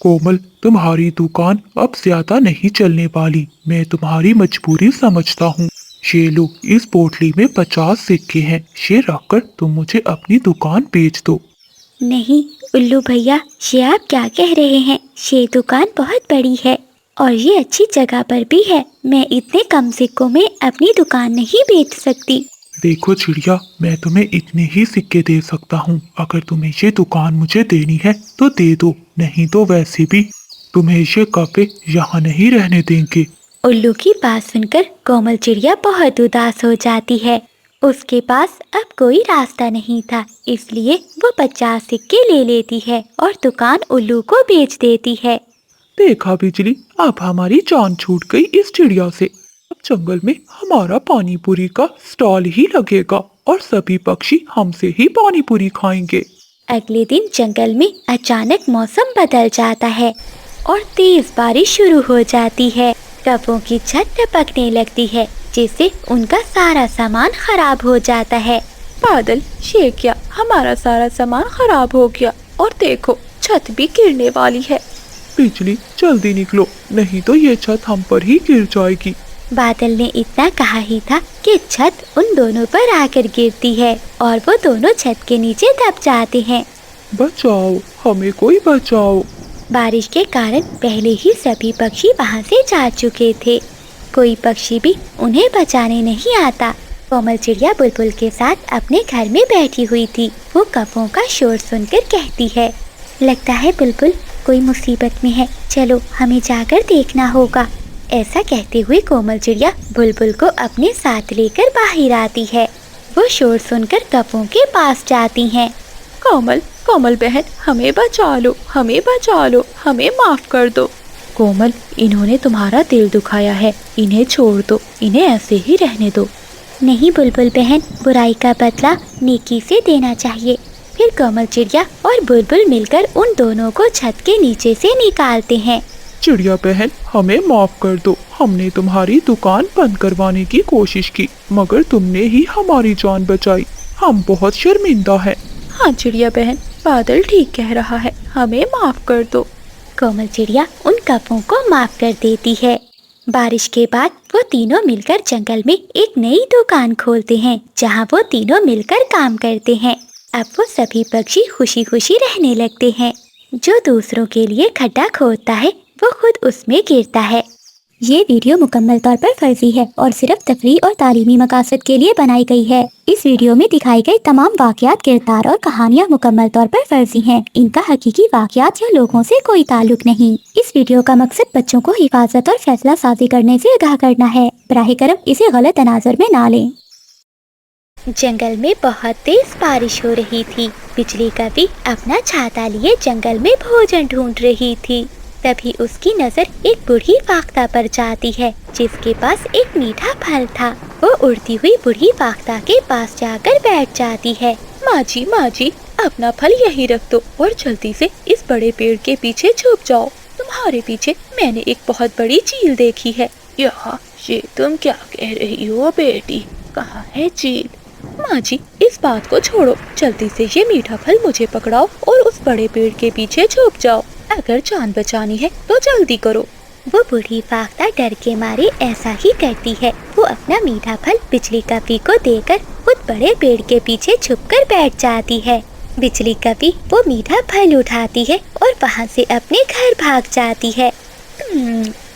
कोमल, तुम्हारी दुकान अब ज्यादा नहीं चलने वाली। मैं तुम्हारी मजबूरी समझता हूँ। ये लो, इस पोटली में 50 सिक्के हैं। ये रखकर तुम मुझे अपनी दुकान बेच दो। नहीं उल्लू भैया, ये आप क्या कह रहे हैं? ये दुकान बहुत बड़ी है और ये अच्छी जगह पर भी है। मैं इतने कम सिक्कों में अपनी दुकान नहीं बेच सकती। देखो चिड़िया, मैं तुम्हें इतने ही सिक्के दे सकता हूँ। अगर तुम्हें ये दुकान मुझे देनी है तो दे दो, नहीं तो वैसे भी तुम्हें ये कौवे यहाँ नहीं रहने देंगे। उल्लू की बात सुनकर कोमल चिड़िया बहुत उदास हो जाती है। उसके पास अब कोई रास्ता नहीं था, इसलिए वो 50 सिक्के ले लेती है और दुकान उल्लू को बेच देती है। देखा बिजली, अब हमारी जान छूट गई इस चिड़िया से। अब जंगल में हमारा पानी पूरी का स्टॉल ही लगेगा और सभी पक्षी हमसे ही पानी पूरी खाएंगे। अगले दिन जंगल में अचानक मौसम बदल जाता है और तेज बारिश शुरू हो जाती है। कौवों की छत टपकने लगती है, जिससे उनका सारा सामान खराब हो जाता है। बादल, ये क्या, हमारा सारा सामान खराब हो गया और देखो छत भी गिरने वाली है। बिजली, जल्दी निकलो, नहीं तो ये छत हम पर ही गिर जाएगी। बादल ने इतना कहा ही था कि छत उन दोनों पर आकर गिरती है और वो दोनों छत के नीचे दब जाते हैं। बचाओ, हमें कोई बचाओ। बारिश के कारण पहले ही सभी पक्षी वहाँ से जा चुके थे। कोई पक्षी भी उन्हें बचाने नहीं आता। कोमल चिड़िया बुलबुल के साथ अपने घर में बैठी हुई थी। वो कौवों का शोर सुनकर कहती है, लगता है बुलबुल कोई मुसीबत में है, चलो हमें जाकर देखना होगा। ऐसा कहते हुए कोमल चिड़िया बुलबुल को अपने साथ लेकर बाहर आती है। वो शोर सुनकर कौवों के पास जाती हैं। कोमल, कोमल बहन, हमें बचा लो, हमें बचा लो, हमें माफ कर दो। कोमल, इन्होंने तुम्हारा दिल दुखाया है, इन्हें छोड़ दो, इन्हें ऐसे ही रहने दो। नहीं बुलबुल बहन, बुराई का बदला नेकी से देना चाहिए। फिर कोमल चिड़िया और बुलबुल मिलकर उन दोनों को छत के नीचे से निकालते हैं। चिड़िया बहन, हमें माफ कर दो। हमने तुम्हारी दुकान बंद करवाने की कोशिश की, मगर तुमने ही हमारी जान बचाई। हम बहुत शर्मिंदा हैं। हाँ चिड़िया बहन, बादल ठीक कह रहा है, हमें माफ कर दो। कोमल चिड़िया उन कौवों को माफ कर देती है। बारिश के बाद वो तीनों मिलकर जंगल में एक नई दुकान खोलते हैं, जहाँ वो तीनों मिलकर काम करते हैं। अब वो सभी पक्षी खुशी खुशी रहने लगते हैं। जो दूसरों के लिए खड्डा खोदता है वो खुद उसमें गिरता है। ये वीडियो मुकम्मल तौर पर फर्जी है और सिर्फ तफरीह और तालीमी मकासद के लिए बनाई गई है। इस वीडियो में दिखाए गए तमाम वाक़यात, किरदार और कहानियाँ मुकम्मल तौर पर फर्जी हैं। इनका हकीकी वाक़यात या लोगों से कोई ताल्लुक नहीं। इस वीडियो का मकसद बच्चों को हिफाजत और फैसला साजी करने से आगाह करना है। बराह करम इसे गलत तनाज़ुर में ना लें। जंगल में बहुत तेज बारिश हो रही थी। बिजली कभी अपना छाता लिए जंगल में भोजन ढूंढ रही थी। तभी उसकी नजर एक बूढ़ी फाख्ता पर जाती है, जिसके पास एक मीठा फल था। वो उड़ती हुई बूढ़ी फाख्ता के पास जाकर बैठ जाती है। माँ जी, अपना फल यहीं रख दो और जल्दी से इस बड़े पेड़ के पीछे छुप जाओ। तुम्हारे पीछे मैंने एक बहुत बड़ी चील देखी है। यहाँ ये तुम क्या कह रही हो बेटी, कहाँ है चील? माँ जी, इस बात को छोड़ो, जल्दी से ये मीठा फल मुझे पकड़ाओ और उस बड़े पेड़ के पीछे छुप जाओ। अगर जान बचानी है तो जल्दी करो। वो बूढ़ी फाख्ता डर के मारे ऐसा ही करती है। वो अपना मीठा फल बिजली कपी को देकर खुद बड़े पेड़ के पीछे छुपकर बैठ जाती है। बिजली कपी वो मीठा फल उठाती है और वहाँ से अपने घर भाग जाती है।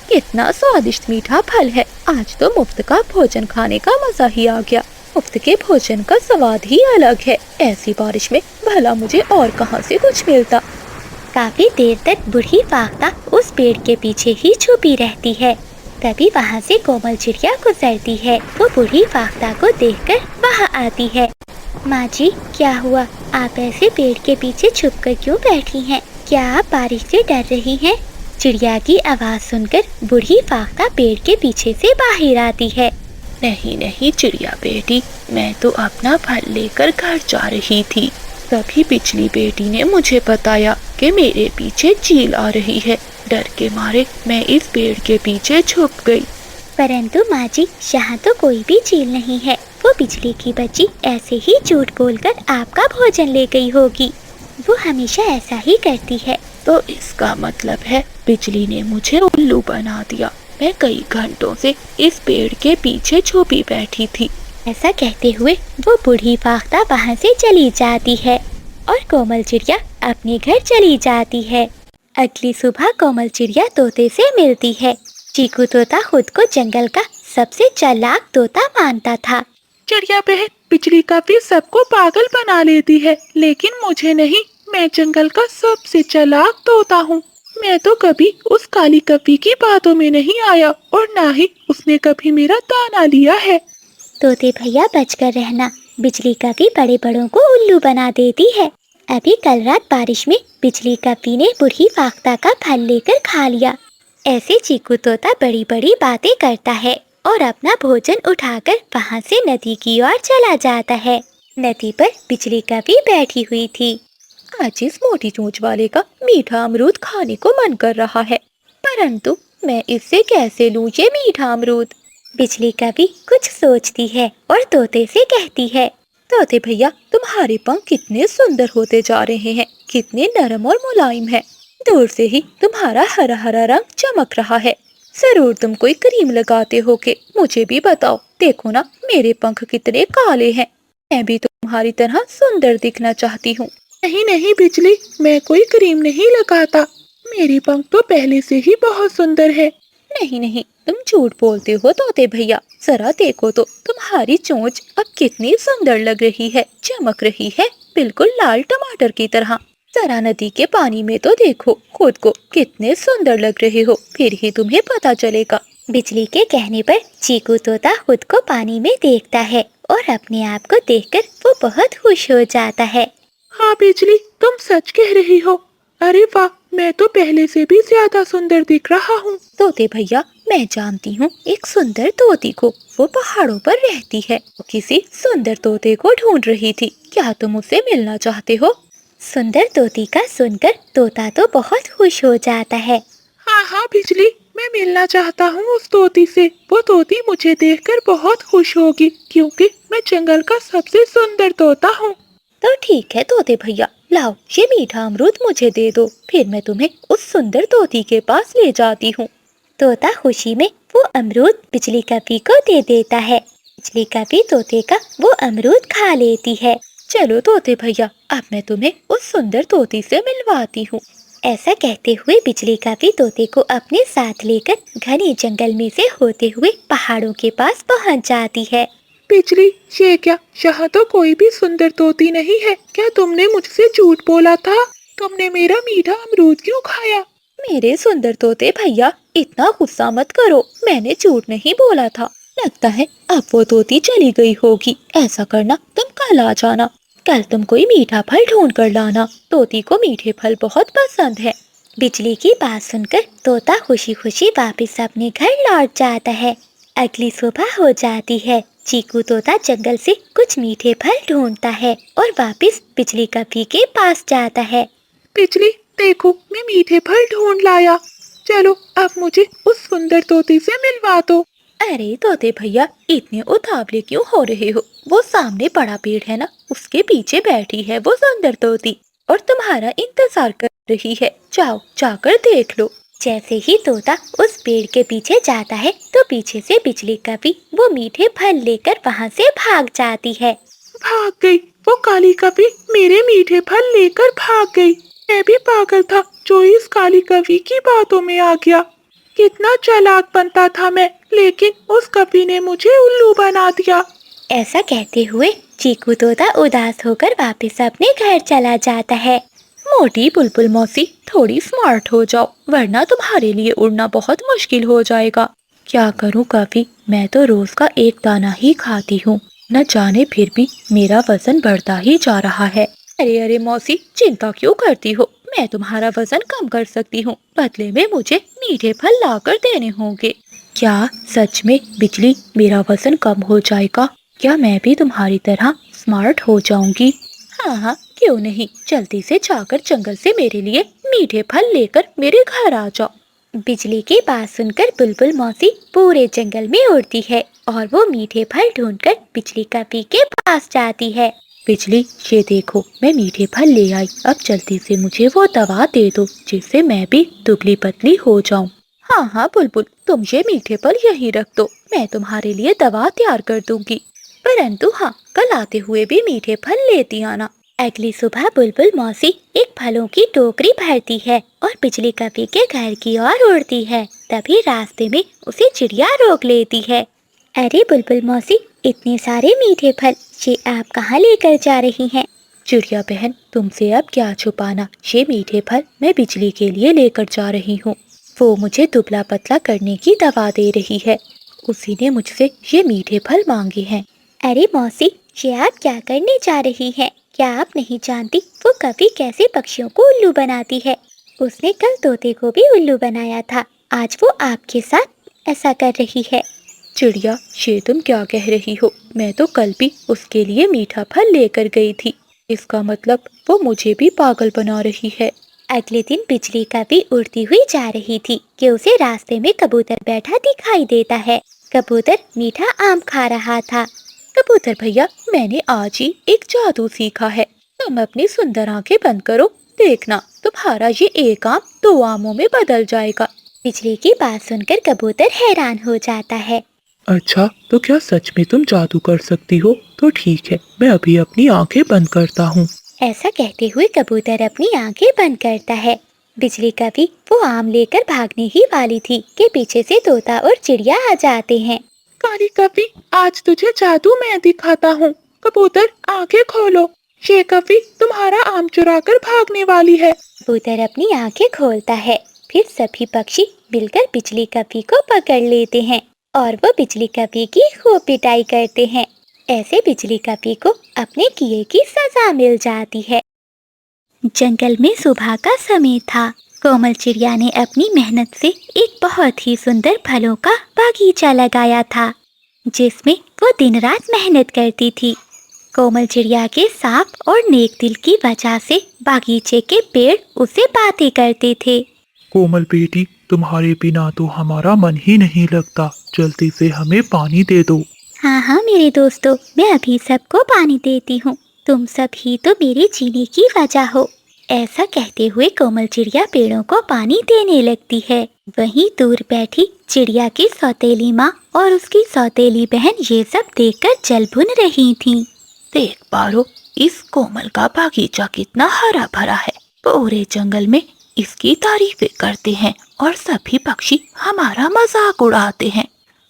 कितना स्वादिष्ट मीठा फल है। आज तो मुफ्त का भोजन खाने का मजा ही आ गया। मुफ्त के भोजन का स्वाद ही अलग है। ऐसी बारिश में भला मुझे और कहाँ से कुछ मिलता। काफी देर तक बूढ़ी फाख्ता उस पेड़ के पीछे ही छुपी रहती है। तभी वहाँ से कोमल चिड़िया गुजरती है। वो बूढ़ी फाख्ता को देखकर वहाँ आती है। माँ जी, क्या हुआ? आप ऐसे पेड़ के पीछे छुपकर क्यों बैठी हैं? क्या आप बारिश से डर रही हैं? चिड़िया की आवाज़ सुनकर बूढ़ी फाख्ता पेड़ के पीछे से बाहर आती है। नहीं नहीं चिड़िया बेटी, मैं तो अपना फल लेकर घर जा रही थी। तभी बिजली बेटी ने मुझे बताया कि मेरे पीछे चील आ रही है। डर के मारे मैं इस पेड़ के पीछे छुप गई। परंतु माँ जी, यहाँ तो कोई भी चील नहीं है। वो बिजली की बच्ची ऐसे ही झूठ बोलकर आपका भोजन ले गई होगी। वो हमेशा ऐसा ही करती है। तो इसका मतलब है बिजली ने मुझे उल्लू बना दिया। मैं कई घंटों से इस पेड़ के पीछे छुपी बैठी थी। ऐसा कहते हुए वो बूढ़ी फाख्ता वहाँ से चली जाती है और कोमल चिड़िया अपने घर चली जाती है। अगली सुबह कोमल चिड़िया तोते से मिलती है। चीकू तोता खुद को जंगल का सबसे चालाक तोता मानता था। चिड़िया बहन, बिजली कपी सबको पागल बना लेती है, लेकिन मुझे नहीं। मैं जंगल का सबसे चालाक तोता हूँ। मैं तो कभी उस काली कपी की बातों में नहीं आया और ना ही उसने कभी मेरा दाना लिया है। तोते भैया बचकर रहना, बिजली कपी बड़े बड़ों को उल्लू बना देती है। अभी कल रात बारिश में बिजली कपी ने बूढ़ी फाख्ता का फल लेकर खा लिया। ऐसे चीकू तोता बड़ी बड़ी बातें करता है और अपना भोजन उठाकर वहाँ से नदी की ओर चला जाता है। नदी पर बिजली कपी बैठी हुई थी। आज इस मोटी चोंच वाले का मीठा अमरूद खाने को मन कर रहा है, परंतु मैं इससे कैसे लूं ये मीठा अमरूद। बिजली कपी कुछ सोचती है और तोते से कहती है। तोते भैया, तुम्हारे पंख कितने सुंदर होते जा रहे हैं, कितने नरम और मुलायम है। दूर से ही तुम्हारा हरा हरा रंग चमक रहा है। जरूर तुम कोई क्रीम लगाते हो के मुझे भी बताओ। देखो ना, मेरे पंख कितने काले हैं। मैं भी तुम्हारी तरह सुंदर दिखना चाहती हूँ। नहीं नहीं बिजली, मैं कोई क्रीम नहीं लगाता। मेरे पंख तो पहले से ही बहुत सुंदर है। नहीं नहीं, तुम झूठ बोलते हो तोते भैया। जरा देखो तो, तुम्हारी चोंच अब कितनी सुंदर लग रही है, चमक रही है, बिल्कुल लाल टमाटर की तरह। जरा नदी के पानी में तो देखो खुद को, कितने सुंदर लग रहे हो, फिर ही तुम्हें पता चलेगा। बिजली के कहने पर चीकू तोता खुद को पानी में देखता है और अपने आप को देखकर वो बहुत खुश हो जाता है। हाँ बिजली, तुम सच कह रही हो। अरे वाह, मैं तो पहले से भी ज्यादा सुंदर दिख रहा हूँ। तोते भैया, मैं जानती हूँ एक सुंदर तोती को। वो पहाड़ों पर रहती है। वो किसी सुंदर तोते को ढूंढ रही थी। क्या तुम उससे मिलना चाहते हो? सुंदर तोती का सुनकर तोता तो बहुत खुश हो जाता है। हाँ हाँ बिजली, मैं मिलना चाहता हूँ उस तोती से। वो तोती मुझे देखकर बहुत खुश होगी, क्योंकि मैं जंगल का सबसे सुंदर तोता हूँ। तो ठीक है तोते भैया, लाओ ये मीठा अमरूद मुझे दे दो, फिर मैं तुम्हें उस सुंदर तोती के पास ले जाती हूँ। तोता खुशी में वो अमरूद बिजली कपी को दे देता है। बिजली कपी तोते का वो अमरूद खा लेती है। चलो तोते भैया, अब मैं तुम्हें उस सुंदर तोती से मिलवाती हूँ। ऐसा कहते हुए बिजली कपी तोते को अपने साथ लेकर घने जंगल में से होते हुए पहाड़ों के पास पहुँच जाती है। बिजली, ये क्या, यहाँ तो कोई भी सुंदर तोती नहीं है। क्या तुमने मुझसे झूठ बोला था? तुमने मेरा मीठा अमरूद क्यों खाया? मेरे सुंदर तोते भैया, इतना गुस्सा मत करो। मैंने झूठ नहीं बोला था। लगता है अब वो तोती चली गई होगी। ऐसा करना, तुम कल आ जाना। कल तुम कोई मीठा फल ढूंढ कर लाना। तोती को मीठे फल बहुत पसंद है। बिजली की बात सुनकर तोता खुशी खुशी वापस अपने घर लौट जाता है। अगली सुबह हो जाती है। चीकू तोता जंगल से कुछ मीठे फल ढूंढता है और वापस बिजली कपी के पास जाता है। बिजली, देखो, मैं मीठे फल ढूंढ लाया। चलो अब मुझे उस सुंदर तोती से मिलवा दो। अरे तोते भैया, इतने उतावले क्यों हो रहे हो? वो सामने बड़ा पेड़ है ना, उसके पीछे बैठी है वो सुंदर तोती और तुम्हारा इंतजार कर रही है। जाओ, जाकर देख लो। जैसे ही तोता उस पेड़ के पीछे जाता है तो पीछे से बिजली कभी वो मीठे फल लेकर वहाँ से भाग जाती है। भाग गई, वो काली कवि मेरे मीठे फल लेकर भाग गई। मैं भी पागल था जो इस काली कवि की बातों में आ गया। कितना चालाक बनता था मैं, लेकिन उस कवि ने मुझे उल्लू बना दिया। ऐसा कहते हुए चीकू तोता उदास होकर वापस अपने घर चला जाता है। मोटी बुलबुल मौसी, थोड़ी स्मार्ट हो जाओ, वरना तुम्हारे लिए उड़ना बहुत मुश्किल हो जाएगा। क्या करूं कवि, मैं तो रोज का एक दाना ही खाती हूँ, न जाने फिर भी मेरा वजन बढ़ता ही जा रहा है। अरे अरे मौसी, चिंता क्यों करती हो, मैं तुम्हारा वजन कम कर सकती हूँ, बदले में मुझे मीठे फल लाकर देने होंगे। क्या सच में बिजली, मेरा वजन कम हो जाएगा? क्या मैं भी तुम्हारी तरह स्मार्ट हो जाऊंगी? हाँ हाँ, क्यों नहीं, जल्दी से जाकर जंगल से मेरे लिए मीठे फल लेकर मेरे घर आ जाओ। बिजली की बात सुनकर बुलबुल मौसी पूरे जंगल में उड़ती है और वो मीठे फल ढूंढकर बिजली कवि के पास जाती है। बिजली, ये देखो मैं मीठे फल ले आई, अब जल्दी से मुझे वो दवा दे दो जिससे मैं भी दुबली पतली हो जाऊं। हाँ हाँ बुलबुल, तुम ये मीठे फल यहीं रख दो, मैं तुम्हारे लिए दवा तैयार कर दूंगी। परंतु हाँ, कल आते हुए भी मीठे फल लेती आना। अगली सुबह बुलबुल मौसी एक फलों की टोकरी भरती है और बिजली कवि के घर की ओर उड़ती है। तभी रास्ते में उसे चिड़िया रोक लेती है। अरे बुलबुल मौसी, इतने सारे मीठे फल, ये आप कहाँ लेकर जा रही हैं? चिड़िया बहन, तुमसे अब क्या छुपाना, ये मीठे फल मैं बिजली के लिए लेकर जा रही हूँ। वो मुझे दुबला पतला करने की दवा दे रही है, उसी ने मुझसे ये मीठे फल मांगे हैं। अरे मौसी, ये आप क्या करने जा रही हैं? क्या आप नहीं जानती वो कवि कैसे पक्षियों को उल्लू बनाती है? उसने कल तोते को भी उल्लू बनाया था, आज वो आपके साथ ऐसा कर रही है। चिड़िया, ये तुम क्या कह रही हो? मैं तो कल भी उसके लिए मीठा फल लेकर गई थी, इसका मतलब वो मुझे भी पागल बना रही है। अगले दिन बिजली कवि उड़ती हुई जा रही थी कि उसे रास्ते में कबूतर बैठा दिखाई देता है। कबूतर मीठा आम खा रहा था। कबूतर भैया, मैंने आज ही एक जादू सीखा है, तुम अपनी सुंदर आंखें बंद करो, देखना तुम्हारा ये एक आम 2 आमों में बदल जाएगा। बिजली की बात सुनकर कबूतर हैरान हो जाता है। अच्छा, तो क्या सच में तुम जादू कर सकती हो? तो ठीक है, मैं अभी अपनी आंखें बंद करता हूँ। ऐसा कहते हुए कबूतर अपनी आंखें बंद करता है। बिजली कवि वो आम लेकर भागने ही वाली थी कि पीछे से तोता और चिड़िया आ जाते हैं। काली कवि, आज तुझे जादू मैं दिखाता हूँ। कबूतर, आंखें खोलो, ये कवि तुम्हारा आम चुरा कर भागने वाली है। कबूतर अपनी आंखें खोलता है, फिर सभी पक्षी मिलकर बिजली कवि को पकड़ लेते हैं और वो बिजली कवि की खूब पिटाई करते हैं। ऐसे बिजली कवि को अपने किए की सजा मिल जाती है। जंगल में सुबह का समय था। कोमल चिड़िया ने अपनी मेहनत से एक बहुत ही सुंदर फलों का बागीचा लगाया था, जिसमें वो दिन रात मेहनत करती थी। कोमल चिड़िया के साफ और नेक दिल की वजह से बागीचे के पेड़ उसे बातें करते थे। कोमल बेटी, तुम्हारे बिना तो हमारा मन ही नहीं लगता, जल्दी से हमें पानी दे दो। हाँ हाँ मेरे दोस्तों, मैं अभी सबको पानी देती हूँ, तुम सब ही तो मेरे जीने की वजह हो। ऐसा कहते हुए कोमल चिड़िया पेड़ों को पानी देने लगती है। वहीं दूर बैठी चिड़िया की सौतेली माँ और उसकी सौतेली बहन ये सब देखकर जल भुन रही थीं। देख पारो, इस कोमल का बागीचा कितना हरा भरा है, पूरे जंगल में इसकी तारीफें करते हैं और सभी पक्षी हमारा मजाक उड़ाते हैं।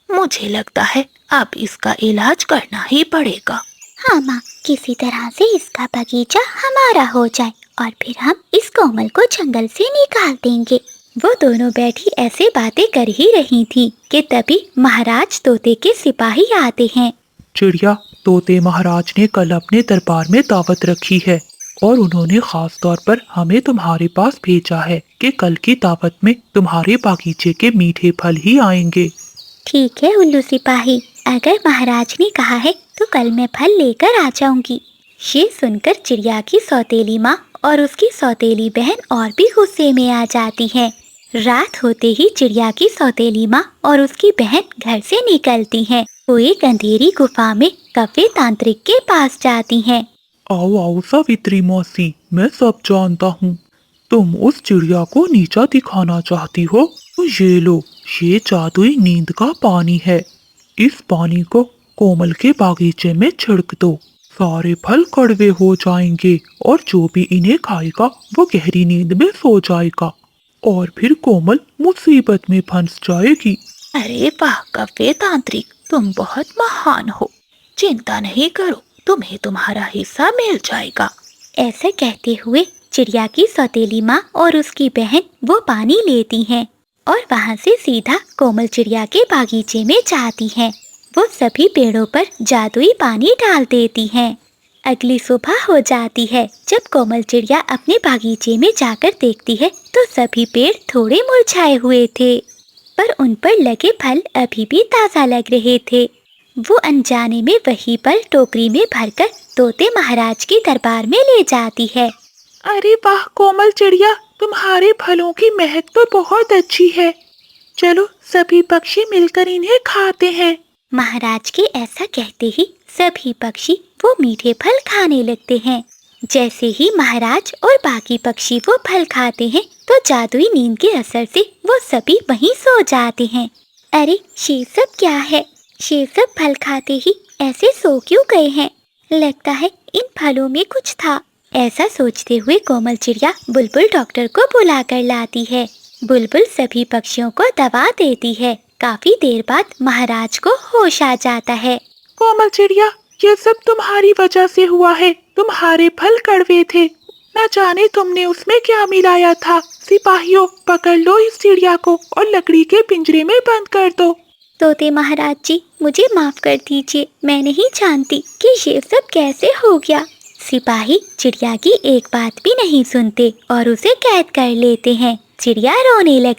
मुझे लगता है अब इसका इलाज करना ही पड़ेगा। हाँ माँ, किसी तरह से इसका बगीचा हमारा हो जाए और फिर हम इस कोमल को जंगल से निकाल देंगे। वो दोनों बैठी ऐसे बातें कर ही रही थी कि तभी महाराज तोते के सिपाही आते हैं। चिड़िया, तोते महाराज ने कल अपने दरबार में दावत रखी है और उन्होंने खास तौर पर हमें तुम्हारे पास भेजा है कि कल की दावत में तुम्हारे बागीचे के मीठे फल ही आएंगे। ठीक है उल्लू सिपाही, अगर महाराज ने कहा है तो कल मैं फल लेकर आ जाऊंगी। ये सुनकर चिड़िया की सौतेली माँ और उसकी सौतेली बहन और भी गुस्से में आ जाती हैं। रात होते ही चिड़िया की सौतेली माँ और उसकी बहन घर से निकलती हैं। वो एक अंधेरी गुफा में कफे तांत्रिक के पास जाती हैं। आओ आओ सावित्री मौसी, मैं सब जानता हूँ। तुम उस चिड़िया को नीचा दिखाना चाहती हो तो ये लो, ये जादुई नींद का पानी है। इस पानी को कोमल के बागीचे में छिड़क दो। सारे फल कड़वे हो जाएंगे और जो भी इन्हें खाएगा वो गहरी नींद में सो जाएगा और फिर कोमल मुसीबत में फंस जाएगी। अरे वाह कव्वे तांत्रिक, तुम बहुत महान हो। चिंता नहीं करो, तुम्हें तुम्हारा हिस्सा मिल जाएगा। ऐसा कहते हुए चिड़िया की सौतेली माँ और उसकी बहन वो पानी लेती हैं और वहाँ से सीधा कोमल चिड़िया के बागीचे में जाती हैं। वो सभी पेड़ों पर जादुई पानी डाल देती हैं। अगली सुबह हो जाती है। जब कोमल चिड़िया अपने बागीचे में जाकर देखती है तो सभी पेड़ थोड़े मुरझाए हुए थे, पर उन पर लगे फल अभी भी ताज़ा लग रहे थे। वो अनजाने में वही फल टोकरी में भरकर तोते महाराज के दरबार में ले जाती है। अरे वाह कोमल चिड़िया, तुम्हारे फलों की महक तो बहुत अच्छी है। चलो सभी पक्षी मिलकर इन्हें खाते हैं। महाराज के ऐसा कहते ही सभी पक्षी वो मीठे फल खाने लगते हैं। जैसे ही महाराज और बाकी पक्षी वो फल खाते हैं तो जादुई नींद के असर से वो सभी वहीं सो जाते हैं। अरे ये सब क्या है? ये सब फल खाते ही ऐसे सो क्यों गए हैं? लगता है इन फलों में कुछ था। ऐसा सोचते हुए कोमल चिड़िया बुलबुल डॉक्टर को बुला कर लाती है। बुलबुल सभी पक्षियों को दवा देती है। काफी देर बाद महाराज को होश आ जाता है। कोमल चिड़िया, ये सब तुम्हारी वजह से हुआ है। तुम्हारे फल कड़वे थे, न जाने तुमने उसमें क्या मिलाया था। सिपाहियों, पकड़ लो इस चिड़िया को और लकड़ी के पिंजरे में बंद कर दो। तोते महाराज जी, मुझे माफ कर दीजिए, मैं नहीं जानती कि ये सब कैसे हो गया। सिपाही चिड़िया की एक बात भी नहीं सुनते और उसे कैद कर लेते हैं। चिड़िया रोने लगती